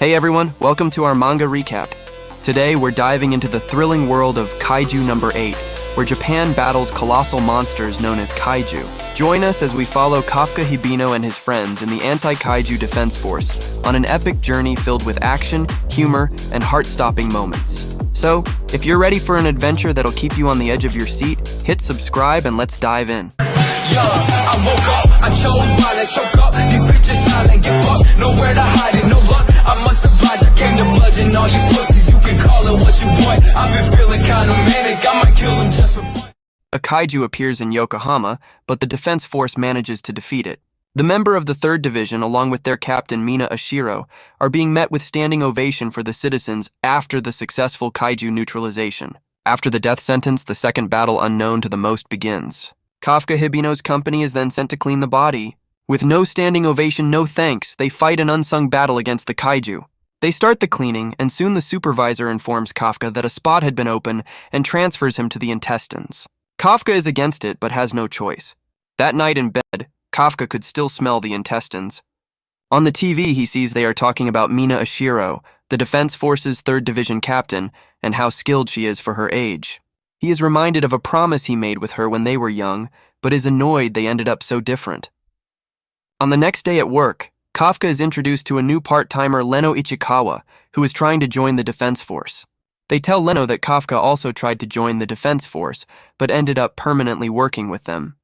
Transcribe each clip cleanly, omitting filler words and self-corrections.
Hey everyone, welcome to our manga recap. Today we're diving into the thrilling world of Kaiju number 8, where Japan battles colossal monsters known as Kaiju. Join us as we follow Kafka Hibino and his friends in the Anti-Kaiju Defense Force on an epic journey filled with action, humor, and heart-stopping moments. So, if you're ready for an adventure that'll keep you on the edge of your seat, hit subscribe and let's dive in. Yo, I woke up, I chose violence, shook up. These bitches silent, get fucked, nowhere to hide it, no luck. I must oblige, I came to bludgeon all you pussies. You can call it what you want. I've been feeling kinda manic, I might kill them just for fun. A kaiju appears in Yokohama, but the defense force manages to defeat it. The member of the 3rd Division, along with their captain Mina Ashiro, are being met with standing ovation for the citizens after the successful kaiju neutralization. After the death sentence, the second battle unknown to the most begins. Kafka Hibino's company is then sent to clean the body. With no standing ovation, no thanks, they fight an unsung battle against the kaiju. They start the cleaning, and soon the supervisor informs Kafka that a spot had been open and transfers him to the intestines. Kafka is against it, but has no choice. That night in bed, Kafka could still smell the intestines. On the TV, he sees they are talking about Mina Ashiro, the Defense Force's 3rd Division captain, and how skilled she is for her age. He is reminded of a promise he made with her when they were young, but is annoyed they ended up so different. On the next day at work, Kafka is introduced to a new part-timer Leno Ichikawa, who is trying to join the defense force. They tell Leno that Kafka also tried to join the defense force, but ended up permanently working with them.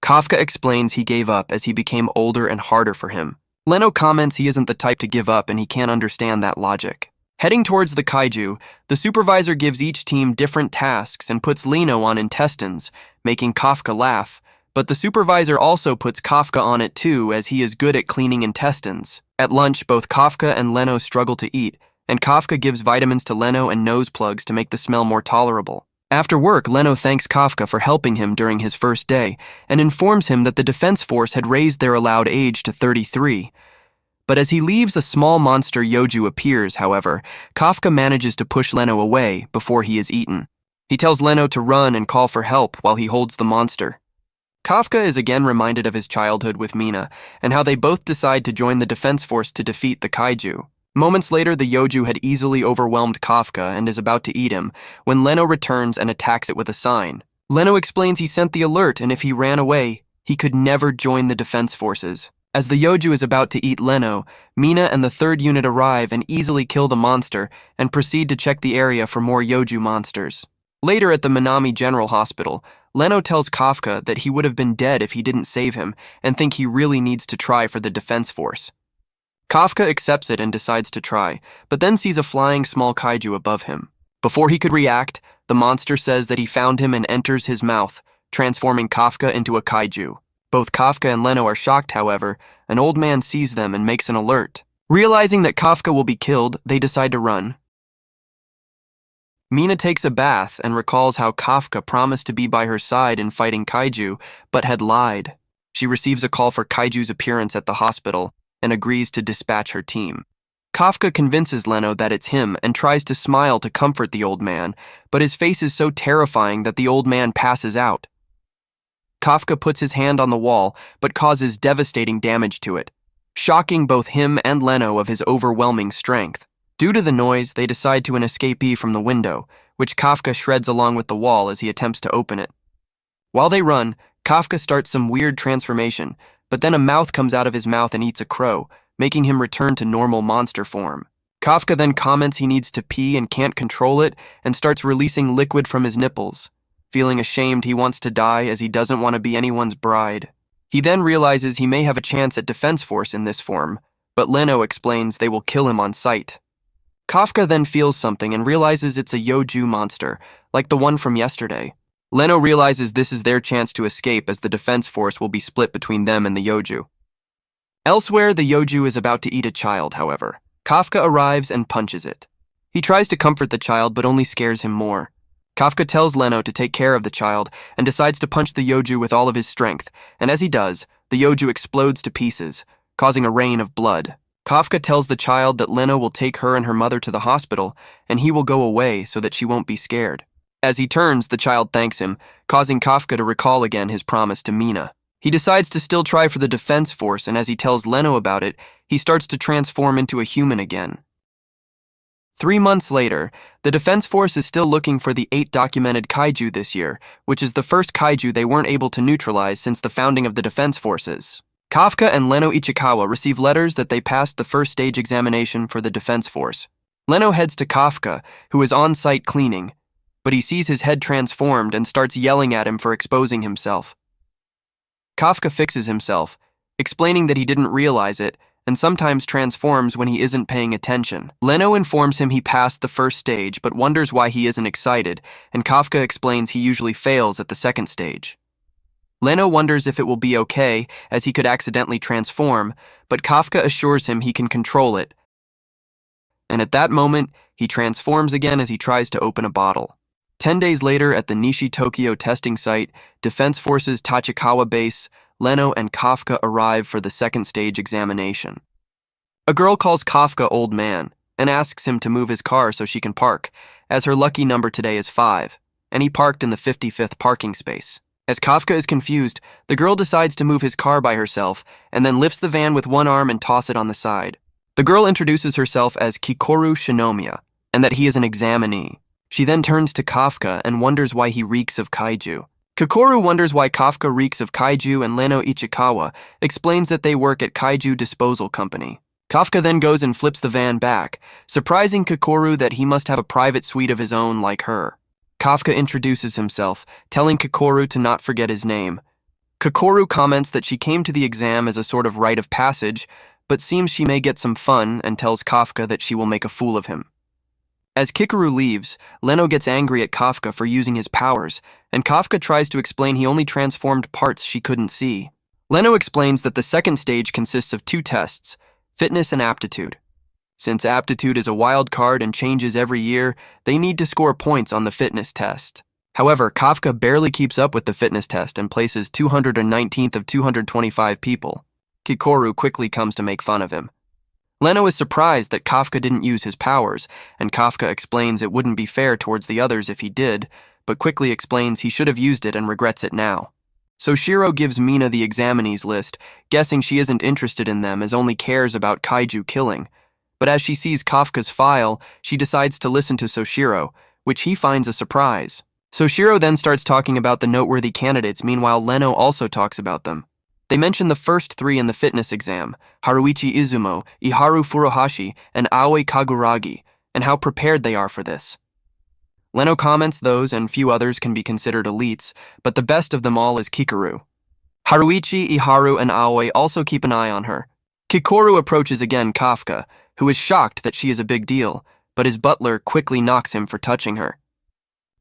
Kafka explains he gave up as he became older and harder for him. Leno comments he isn't the type to give up and he can't understand that logic. Heading towards the kaiju, the supervisor gives each team different tasks and puts Leno on intestines, making Kafka laugh, but the supervisor also puts Kafka on it too, as he is good at cleaning intestines. At lunch, both Kafka and Leno struggle to eat, and Kafka gives vitamins to Leno and nose plugs to make the smell more tolerable. After work, Leno thanks Kafka for helping him during his first day, and informs him that the defense force had raised their allowed age to 33. But as he leaves, a small monster Yoju appears, however. Kafka manages to push Leno away before he is eaten. He tells Leno to run and call for help while he holds the monster. Kafka is again reminded of his childhood with Mina, and how they both decide to join the defense force to defeat the kaiju. Moments later, the Yoju had easily overwhelmed Kafka and is about to eat him, when Leno returns and attacks it with a sign. Leno explains he sent the alert, and if he ran away, he could never join the defense forces. As the Yoju is about to eat Leno, Mina and the 3rd unit arrive and easily kill the monster and proceed to check the area for more Yoju monsters. Later at the Minami General Hospital, Leno tells Kafka that he would have been dead if he didn't save him and think he really needs to try for the defense force. Kafka accepts it and decides to try, but then sees a flying small kaiju above him. Before he could react, the monster says that he found him and enters his mouth, transforming Kafka into a kaiju. Both Kafka and Leno are shocked, however. An old man sees them and makes an alert. Realizing that Kafka will be killed, they decide to run. Mina takes a bath and recalls how Kafka promised to be by her side in fighting kaiju, but had lied. She receives a call for Kaiju's appearance at the hospital and agrees to dispatch her team. Kafka convinces Leno that it's him and tries to smile to comfort the old man, but his face is so terrifying that the old man passes out. Kafka puts his hand on the wall, but causes devastating damage to it, shocking both him and Leno of his overwhelming strength. Due to the noise, they decide to an escapee from the window, which Kafka shreds along with the wall as he attempts to open it. While they run, Kafka starts some weird transformation, but then a mouth comes out of his mouth and eats a crow, making him return to normal monster form. Kafka then comments he needs to pee and can't control it, and starts releasing liquid from his nipples. Feeling ashamed, he wants to die as he doesn't want to be anyone's bride. He then realizes he may have a chance at defense force in this form, but Leno explains they will kill him on sight. Kafka then feels something and realizes it's a Yoju monster, like the one from yesterday. Leno realizes this is their chance to escape as the defense force will be split between them and the Yoju. Elsewhere, the Yoju is about to eat a child, however. Kafka arrives and punches it. He tries to comfort the child but only scares him more. Kafka tells Leno to take care of the child and decides to punch the Yoju with all of his strength, and as he does, the Yoju explodes to pieces, causing a rain of blood. Kafka tells the child that Leno will take her and her mother to the hospital, and he will go away so that she won't be scared. As he turns, the child thanks him, causing Kafka to recall again his promise to Mina. He decides to still try for the defense force, and as he tells Leno about it, he starts to transform into a human again. 3 months later, the Defense Force is still looking for the 8 documented kaiju this year, which is the first kaiju they weren't able to neutralize since the founding of the Defense Forces. Kafka and Leno Ichikawa receive letters that they passed the first stage examination for the Defense Force. Leno heads to Kafka, who is on site cleaning, but he sees his head transformed and starts yelling at him for exposing himself. Kafka fixes himself, explaining that he didn't realize it and sometimes transforms when he isn't paying attention. Leno informs him he passed the first stage but wonders why he isn't excited, and Kafka explains he usually fails at the second stage. Leno wonders if it will be okay, as he could accidentally transform, but Kafka assures him he can control it. And at that moment, he transforms again as he tries to open a bottle. 10 days later, at the Nishi Tokyo testing site, Defense Forces Tachikawa base, Leno and Kafka arrive for the second stage examination. A girl calls Kafka old man and asks him to move his car so she can park, as her lucky number today is 5, and he parked in the 55th parking space. As Kafka is confused, the girl decides to move his car by herself and then lifts the van with one arm and tosses it on the side. The girl introduces herself as Kikoru Shinomiya and that he is an examinee. She then turns to Kafka and wonders why he reeks of kaiju. Kikoru wonders why Kafka reeks of kaiju, and Leno Ichikawa explains that they work at Kaiju Disposal Company. Kafka then goes and flips the van back, surprising Kikoru that he must have a private suite of his own like her. Kafka introduces himself, telling Kikoru to not forget his name. Kikoru comments that she came to the exam as a sort of rite of passage, but seems she may get some fun and tells Kafka that she will make a fool of him. As Kikoru leaves, Leno gets angry at Kafka for using his powers, and Kafka tries to explain he only transformed parts she couldn't see. Leno explains that the second stage consists of 2 tests, fitness and aptitude. Since aptitude is a wild card and changes every year, they need to score points on the fitness test. However, Kafka barely keeps up with the fitness test and places 219th of 225 people. Kikoru quickly comes to make fun of him. Leno is surprised that Kafka didn't use his powers, and Kafka explains it wouldn't be fair towards the others if he did, but quickly explains he should have used it and regrets it now. Soshiro gives Mina the examinees list, guessing she isn't interested in them as only cares about kaiju killing. But as she sees Kafka's file, she decides to listen to Soshiro, which he finds a surprise. Soshiro then starts talking about the noteworthy candidates, meanwhile Leno also talks about them. They mention the first 3 in the fitness exam, Haruichi Izumo, Iharu Furuhashi, and Aoi Kaguragi, and how prepared they are for this. Leno comments those and few others can be considered elites, but the best of them all is Kikoru. Haruichi, Iharu, and Aoi also keep an eye on her. Kikoru approaches again Kafka, who is shocked that she is a big deal, but his butler quickly knocks him for touching her.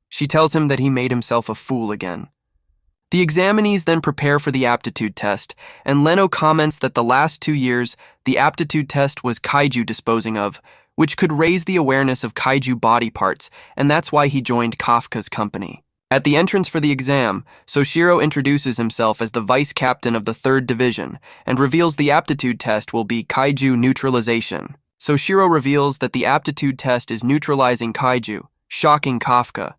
She tells him that he made himself a fool again. The examinees then prepare for the aptitude test, and Leno comments that the last 2 years, the aptitude test was kaiju disposing of, which could raise the awareness of kaiju body parts, and that's why he joined Kafka's company. At the entrance for the exam, Soshiro introduces himself as the vice captain of the 3rd Division, and reveals the aptitude test will be kaiju neutralization. Soshiro reveals that the aptitude test is neutralizing kaiju, shocking Kafka.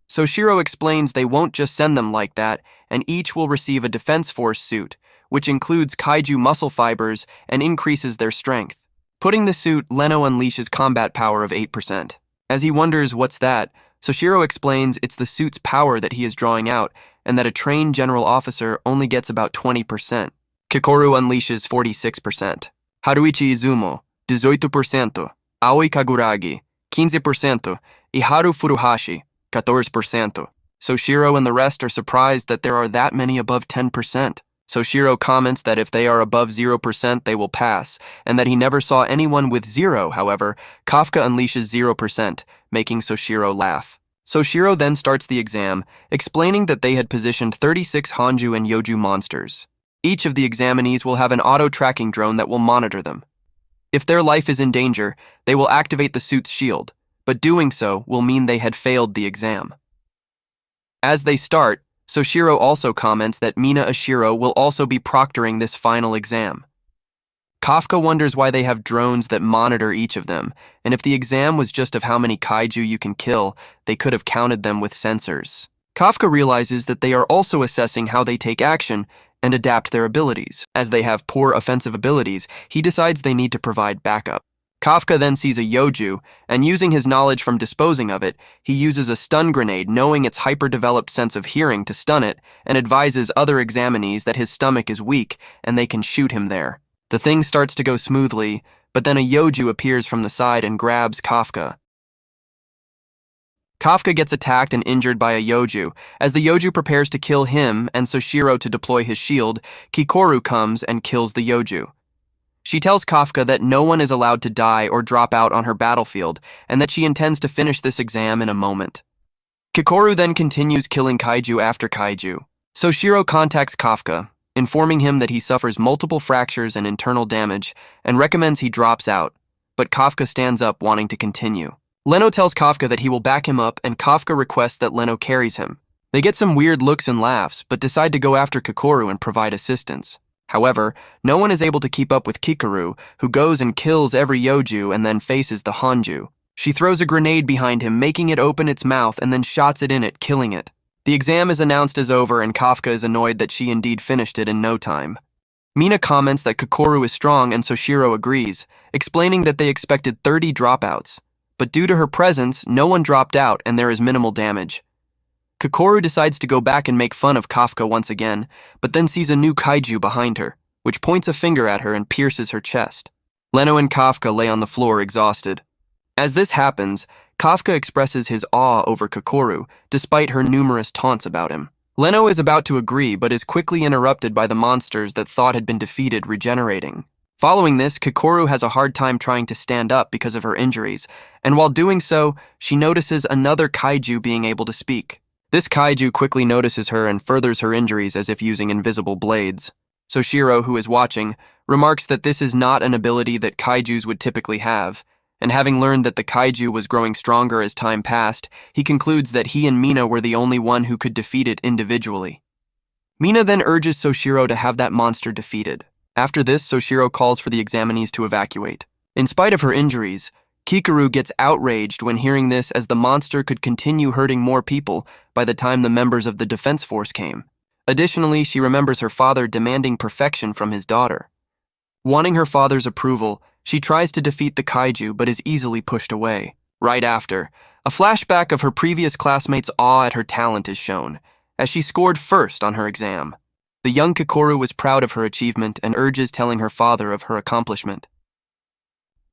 Soshiro explains they won't just send them like that, and each will receive a Defense Force suit, which includes kaiju muscle fibers and increases their strength. Putting the suit, Leno unleashes combat power of 8%. As he wonders what's that, Soshiro explains it's the suit's power that he is drawing out, and that a trained general officer only gets about 20%. Kikoru unleashes 46%. Haruichi Izumo, 18%. Aoi Kaguragi, 15%. Iharu Furuhashi, 14%. Soshiro and the rest are surprised that there are that many above 10%. Soshiro comments that if they are above 0%, they will pass, and that he never saw anyone with 0, however, Kafka unleashes 0%, making Soshiro laugh. Soshiro then starts the exam, explaining that they had positioned 36 Hanju and Yoju monsters. Each of the examinees will have an auto-tracking drone that will monitor them. If their life is in danger, they will activate the suit's shield, but doing so will mean they had failed the exam. As they start, Soshiro also comments that Mina Ashiro will also be proctoring this final exam. Kafka wonders why they have drones that monitor each of them, and if the exam was just of how many kaiju you can kill, they could have counted them with sensors. Kafka realizes that they are also assessing how they take action, and adapt their abilities. As they have poor offensive abilities, he decides they need to provide backup. Kafka then sees a Yoju, and using his knowledge from disposing of it, he uses a stun grenade knowing its hyper-developed sense of hearing to stun it, and advises other examinees that his stomach is weak and they can shoot him there. The thing starts to go smoothly, but then a Yoju appears from the side and grabs Kafka. Kafka gets attacked and injured by a Yoju. As the Yoju prepares to kill him and Soshiro to deploy his shield, Kikoru comes and kills the Yoju. She tells Kafka that no one is allowed to die or drop out on her battlefield, and that she intends to finish this exam in a moment. Kikoru then continues killing kaiju after kaiju. Soshiro contacts Kafka, informing him that he suffers multiple fractures and internal damage, and recommends he drops out, but Kafka stands up wanting to continue. Leno tells Kafka that he will back him up, and Kafka requests that Leno carries him. They get some weird looks and laughs, but decide to go after Kikoru and provide assistance. However, no one is able to keep up with Kikoru, who goes and kills every Yoju and then faces the Hanju. She throws a grenade behind him, making it open its mouth, and then shots it in it, killing it. The exam is announced as over, and Kafka is annoyed that she indeed finished it in no time. Mina comments that Kikoru is strong, and Soshiro agrees, explaining that they expected 30 dropouts. But due to her presence, no one dropped out and there is minimal damage. Kikoru decides to go back and make fun of Kafka once again, but then sees a new kaiju behind her, which points a finger at her and pierces her chest. Leno and Kafka lay on the floor exhausted. As this happens, Kafka expresses his awe over Kikoru, despite her numerous taunts about him. Leno is about to agree, but is quickly interrupted by the monsters that thought had been defeated regenerating. Following this, Kikoru has a hard time trying to stand up because of her injuries, and while doing so, she notices another kaiju being able to speak. This kaiju quickly notices her and furthers her injuries as if using invisible blades. Soshiro, who is watching, remarks that this is not an ability that kaijus would typically have, and having learned that the kaiju was growing stronger as time passed, he concludes that he and Mina were the only one who could defeat it individually. Mina then urges Soshiro to have that monster defeated. After this, Soshiro calls for the examinees to evacuate. In spite of her injuries, Kikoru gets outraged when hearing this, as the monster could continue hurting more people by the time the members of the defense force came. Additionally, she remembers her father demanding perfection from his daughter. Wanting her father's approval, she tries to defeat the kaiju but is easily pushed away. Right after, a flashback of her previous classmates' awe at her talent is shown, as she scored first on her exam. The young Kikoru was proud of her achievement and urges telling her father of her accomplishment.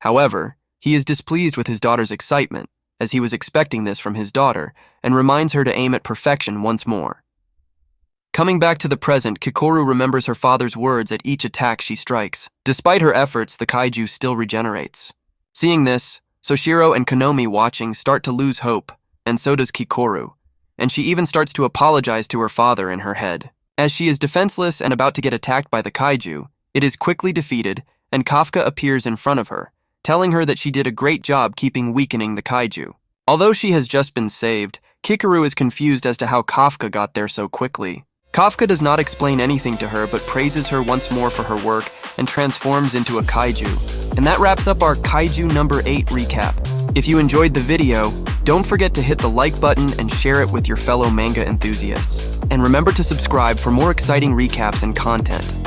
However, he is displeased with his daughter's excitement, as he was expecting this from his daughter, and reminds her to aim at perfection once more. Coming back to the present, Kikoru remembers her father's words at each attack she strikes. Despite her efforts, the kaiju still regenerates. Seeing this, Soshiro and Konomi watching start to lose hope, and so does Kikoru, and she even starts to apologize to her father in her head. As she is defenseless and about to get attacked by the kaiju, it is quickly defeated, and Kafka appears in front of her, telling her that she did a great job keeping weakening the kaiju. Although she has just been saved, Kikoru is confused as to how Kafka got there so quickly. Kafka does not explain anything to her but praises her once more for her work and transforms into a kaiju. And that wraps up our Kaiju number 8 recap. If you enjoyed the video, don't forget to hit the like button and share it with your fellow manga enthusiasts. And remember to subscribe for more exciting recaps and content.